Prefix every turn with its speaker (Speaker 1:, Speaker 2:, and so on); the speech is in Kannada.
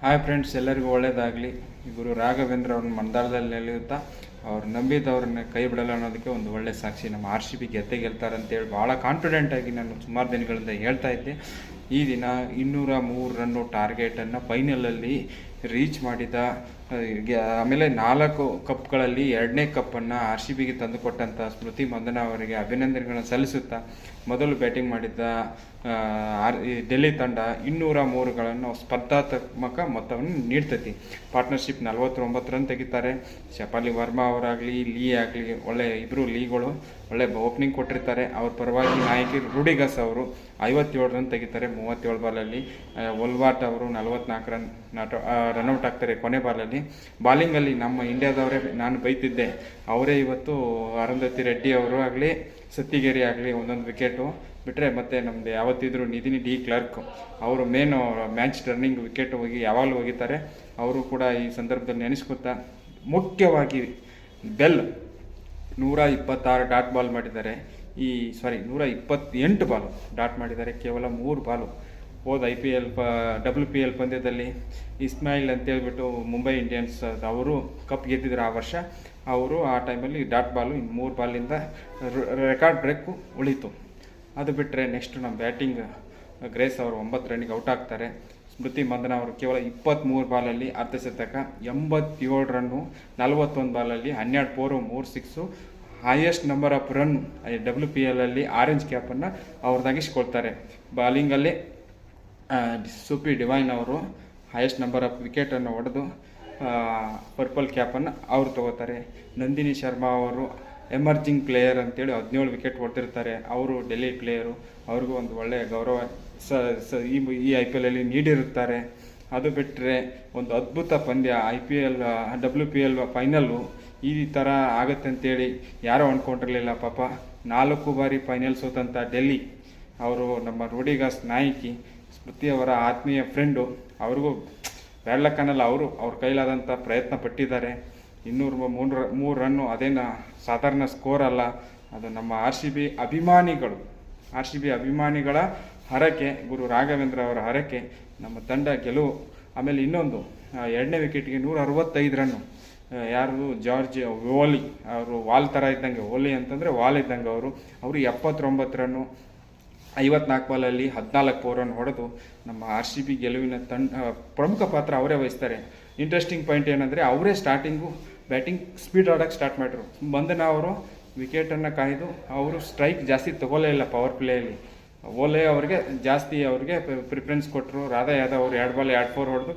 Speaker 1: ಹಾಯ್ ಫ್ರೆಂಡ್ಸ್, ಎಲ್ಲರಿಗೂ ಒಳ್ಳೆಯದಾಗಲಿ. ಗುರು ರಾಘವೇಂದ್ರ ಅವ್ರನ್ನ ಮಂದಾಳದಲ್ಲಿ ನೆಲೆಯುತ್ತಾ ಅವ್ರು ನಂಬಿದವ್ರನ್ನ ಕೈ ಬಿಡಲ್ಲ ಅನ್ನೋದಕ್ಕೆ ಒಂದು ಒಳ್ಳೆ ಸಾಕ್ಷಿ. ನಮ್ಮ RCB ಗೆಲ್ತಾರೆ ಅಂತೇಳಿ ಭಾಳ ಕಾನ್ಫಿಡೆಂಟಾಗಿ ನಾನು ಸುಮಾರು ದಿನಗಳಿಂದ ಹೇಳ್ತಾ ಇದ್ದೆ. ಈ ದಿನ 203 ರನ್ನು ಟಾರ್ಗೆಟನ್ನು ಫೈನಲಲ್ಲಿ ರೀಚ್ ಮಾಡಿದ. ಆಮೇಲೆ 4 ಕಪ್ಗಳಲ್ಲಿ 2ನೇ ಕಪ್ಪನ್ನು RCBಗೆ ತಂದುಕೊಟ್ಟಂಥ ಸ್ಮೃತಿ ಮಂದನ ಅವರಿಗೆ ಅಭಿನಂದನೆಗಳನ್ನು ಸಲ್ಲಿಸುತ್ತಾ, ಮೊದಲು ಬ್ಯಾಟಿಂಗ್ ಮಾಡಿದ್ದ ಡೆಲ್ಲಿ ತಂಡ 203ಗಳನ್ನು ಸ್ಪರ್ಧಾತ್ಮಕ ಮೊತ್ತವನ್ನು ನೀಡ್ತೈತಿ. ಪಾರ್ಟ್ನರ್ಶಿಪ್ 49 ರನ್ ತೆಗಿತಾರೆ. ಶಫಾಲಿ ವರ್ಮಾ ಅವರಾಗಲಿ, ಲೀ ಆಗಲಿ, ಒಳ್ಳೆ ಇಬ್ಬರು ಲೀಗಳು ಒಳ್ಳೆ ಓಪನಿಂಗ್ ಕೊಟ್ಟಿರ್ತಾರೆ. ಅವ್ರ ಪರವಾಗಿ ನಾಯಕಿ ರೂಡಿಗಸ್ ಅವರು 57 ರನ್ ತೆಗಿತಾರೆ 37 ಬಾಲಲ್ಲಿ. ಒಲ್ವಾಟ್ ಅವರು 44 ರನ್ಔಟ್ ಆಗ್ತಾರೆ ಕೊನೆ ಬಾಲಲ್ಲಿ. ಬಾಲಿಂಗಲ್ಲಿ ನಮ್ಮ ಇಂಡಿಯಾದವರೇ, ನಾನು ಬೈತಿದ್ದೆ, ಅವರೇ ಇವತ್ತು ಅರುಂಧತಿ ರೆಡ್ಡಿ ಅವರು ಆಗಲಿ, ಸತ್ತಿಗೇರಿ ಆಗಲಿ ಒಂದೊಂದು ವಿಕೆಟು ಬಿಟ್ಟರೆ, ಮತ್ತು ನಮ್ಮದು ಯಾವತ್ತಿದ್ರು ನಿಧಿನಿ ಡಿ ಕ್ಲರ್ಕ್ ಅವರು ಮೇನು ಮ್ಯಾಚ್ ಟರ್ನಿಂಗ್ ವಿಕೆಟ್ ಯಾವಾಗಲೂ ಹೋಗಿದ್ದಾರೆ. ಅವರು ಕೂಡ ಈ ಸಂದರ್ಭದಲ್ಲಿ ನೆನೆಸ್ಕೊತಾ, ಮುಖ್ಯವಾಗಿ ಬೆಲ್ 126 ಡಾಟ್ ಬಾಲ್ ಮಾಡಿದ್ದಾರೆ. 128 ಬಾಲು ಡಾಟ್ ಮಾಡಿದ್ದಾರೆ, ಕೇವಲ 3 ಬಾಲು. ಹೋದ IPL WPL ಪಂದ್ಯದಲ್ಲಿ ಇಸ್ಮಾಯಿಲ್ ಅಂತೇಳ್ಬಿಟ್ಟು ಮುಂಬೈ ಇಂಡಿಯನ್ಸ್ ಅವರು ಕಪ್ ಗೆದ್ದಿದ್ರು ಆ ವರ್ಷ. ಅವರು ಆ ಟೈಮಲ್ಲಿ ಡಾಟ್ ಬಾಲು 3 ಬಾಲಿಂದ ರೆಕಾರ್ಡ್ ಬ್ರೇಕು ಉಳಿತು. ಅದು ಬಿಟ್ಟರೆ ನೆಕ್ಸ್ಟ್ ನಮ್ಮ ಬ್ಯಾಟಿಂಗ್ ಗ್ರೇಸ್ ಅವರು 9 ರನ್ನಿಗೆ ಔಟ್ ಆಗ್ತಾರೆ. ಸ್ಮೃತಿ ಮಂದನ ಅವರು ಕೇವಲ 23 ಬಾಲಲ್ಲಿ ಅರ್ಧಶತಕ, 87 run, 41 ಬಾಲಲ್ಲಿ 12 4 3 6, highest number of run WPL ಅಲ್ಲಿ ಆರೆಂಜ್ ಕ್ಯಾಪನ್ನು ಅವ್ರದ್ದಾಗಿಸ್ಕೊಳ್ತಾರೆ. ಬಾಲಿಂಗಲ್ಲಿ ಸೂಪಿ ಡಿವೈನ್ ಅವರು ಹೈಯೆಸ್ಟ್ ನಂಬರ್ ಆಫ್ ವಿಕೆಟನ್ನು ಹೊಡೆದು ಪರ್ಪಲ್ ಕ್ಯಾಪನ್ನು ಅವರು ತಗೋತಾರೆ. ನಂದಿನಿ ಶರ್ಮಾ ಅವರು ಎಮರ್ಜಿಂಗ್ ಪ್ಲೇಯರ್ ಅಂತೇಳಿ 17 ವಿಕೆಟ್ ಹೊಡೆದಿರ್ತಾರೆ. ಅವರು ಡೆಲ್ಲಿ ಪ್ಲೇಯರು, ಅವ್ರಿಗೂ ಒಂದು ಒಳ್ಳೆಯ ಗೌರವ ಈ IPL ಅಲ್ಲಿ ನೀಡಿರುತ್ತಾರೆ. ಅದು ಬಿಟ್ಟರೆ ಒಂದು ಅದ್ಭುತ ಪಂದ್ಯ WPL ಫೈನಲ್ಲು ಈ ಥರ ಆಗುತ್ತೆ ಅಂತೇಳಿ ಯಾರೂ ಅಂದ್ಕೊಂಡಿರಲಿಲ್ಲ. ಪಾಪ 4 ಬಾರಿ ಫೈನಲ್ ಸೋತಂಥ ಡೆಲ್ಲಿ ಅವರು, ನಮ್ಮ ರೂಡಿಗಾಸ್ ನಾಯಕಿ ಸ್ಮೃತಿಯವರ ಆತ್ಮೀಯ ಫ್ರೆಂಡು, ಅವ್ರಿಗೂ ಬ್ಯಾಡ್ಲಕ್ಕನ್ನಲ್ಲ, ಅವ್ರ ಕೈಲಾದಂಥ ಪ್ರಯತ್ನ ಪಟ್ಟಿದ್ದಾರೆ. 203 ರನ್ನು ಅದೇನು ಸಾಧಾರಣ ಸ್ಕೋರ್ ಅಲ್ಲ. ಅದು ನಮ್ಮ RCB ಅಭಿಮಾನಿಗಳ ಹರಕೆ, ಗುರು ರಾಘವೇಂದ್ರ ಅವರ ಹರಕೆ, ನಮ್ಮ ತಂಡ ಗೆಲುವು. ಆಮೇಲೆ ಇನ್ನೊಂದು 2ನೇ ವಿಕೆಟ್ಗೆ 165 ರನ್ನು. ಯಾರು ಜಾರ್ಜ್ ಓಲಿ ಅವರು, ವಾಲ್ ಥರ ಇದ್ದಂಗೆ, ಓಲಿ ಅಂತಂದರೆ ವಾಲ್ ಇದ್ದಂಗೆ ಅವರು 79 ರನ್ನು, 54 ಬಾಲಲ್ಲಿ 14 4 ರನ್ ಹೊಡೆದು ನಮ್ಮ RCB ಗೆಲುವಿನ ಪ್ರಮುಖ ಪಾತ್ರ ಅವರೇ ವಹಿಸ್ತಾರೆ. ಇಂಟ್ರೆಸ್ಟಿಂಗ್ ಪಾಯಿಂಟ್ ಏನಂದರೆ, ಅವರೇ ಸ್ಟಾರ್ಟಿಂಗು ಬ್ಯಾಟಿಂಗ್ ಸ್ಪೀಡ್ ಆಡೋಕ್ಕೆ ಸ್ಟಾರ್ಟ್ ಮಾಡಿದ್ರು. ಮಂದನ ಅವರು ವಿಕೆಟನ್ನು ಕಾಯ್ದು ಅವರು ಸ್ಟ್ರೈಕ್ ಜಾಸ್ತಿ ತಗೊಳ್ಳೇ ಇಲ್ಲ ಪವರ್ ಪ್ಲೇಯಲ್ಲಿ. ಓಲೆ ಅವ್ರಿಗೆ ಜಾಸ್ತಿ ಪ್ರಿಫರೆನ್ಸ್ ಕೊಟ್ಟರು. ರಾಧಾ ಯಾದವ್ ಅವರು 2 ಬಾಲ್ 2 4 ಹೊಡೆದು